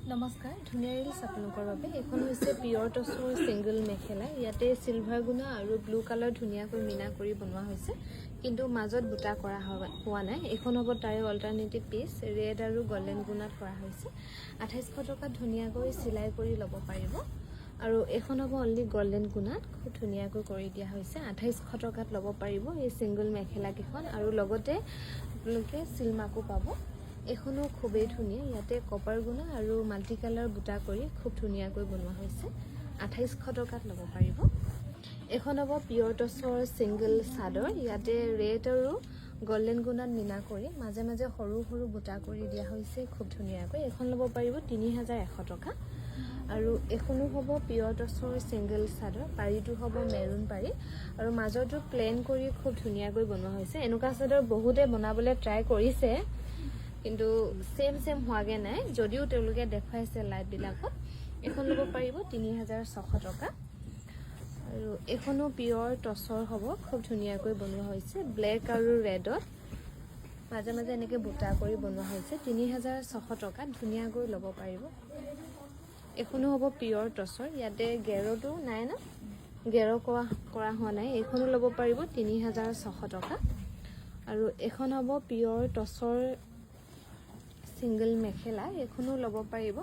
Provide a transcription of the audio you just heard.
নমস্কাৰ ধুনীয়া ৰিলছ আপোনালোকৰ বাবে এখন হৈছে পিয়ৰ টছৰ সিংগল মেখেলা ইয়াতে সিলভাৰ গুণা আৰু ব্লু কালাৰ ধুনীয়াকৈ মিনা কৰি বনোৱা হৈছে কিন্তু মাজত বুটা কৰা হোৱা নাই এখন হ'ব তাৰে অল্টাৰনেটিভ পিচ ৰেড আৰু গোল্ডেন গুণাত কৰা হৈছে 2800 টকাত ধুনীয়াকৈ সিলাই কৰি ল'ব পাৰিব আৰু এখন হ'ব অনলি গোল্ডেন গুণাত খুব ধুনীয়াকৈ কৰি দিয়া হৈছে 2800 টকাত ল'ব পাৰিব এই সিংগল মেখেলা কেইখন আৰু লগতে আপোনালোকে সিলমাকো পাব এখনো খুবেই ধুনীয়া ইয়াতে কপাৰ গুণা আৰু মাল্টি কালাৰ বুটা কৰি খুব ধুনীয়াকৈ বনোৱা হৈছে 2800 টকাত ল'ব পাৰিব এখন হ'ব পিয়ৰ টছৰ সিংগল চাদৰ ইয়াতে ৰেড আৰু গোল্ডেন গুণাত মিনা কৰি মাজে মাজে সৰু সৰু বুটা কৰি দিয়া হৈছে খুব ধুনীয়াকৈ এখন ল'ব পাৰিব 3100 টকা আৰু এখনো হ'ব পিয়ৰ টছৰ সিংগল চাদৰ পাৰিটো হ'ব মেৰুন পাৰি আৰু মাজৰটো প্লেন কৰি খুব ধুনীয়াকৈ বনোৱা হৈছে এনেকুৱা চাদৰ বহুতে বনাবলৈ ট্ৰাই কৰিছে কিন্তু সেম হোৱাগে নাই যদিও তেওঁলোকে দেখাইছে লাইট বিলাকত এখন ল'ব পাৰিব 3600 টকা আৰু এখনো পিয়ৰ টছৰ হ'ব খুব ধুনীয়াকৈ বনোৱা হৈছে ব্লেক আৰু ৰেডত মাজে মাজে এনেকে বুটা কৰি বনোৱা হৈছে 3600 টকাত ধুনীয়াকৈ ল'ব পাৰিব এখনো হ'ব পিয়ৰ টছৰ ইয়াতে গেৰটো নাই না গেৰ কৰা হোৱা নাই এখনো ল'ব পাৰিব 3600 টকা আৰু এখন হ'ব পিয়ৰ টছৰ সিংগল মেখেলা এখনো ল'ব পাৰিব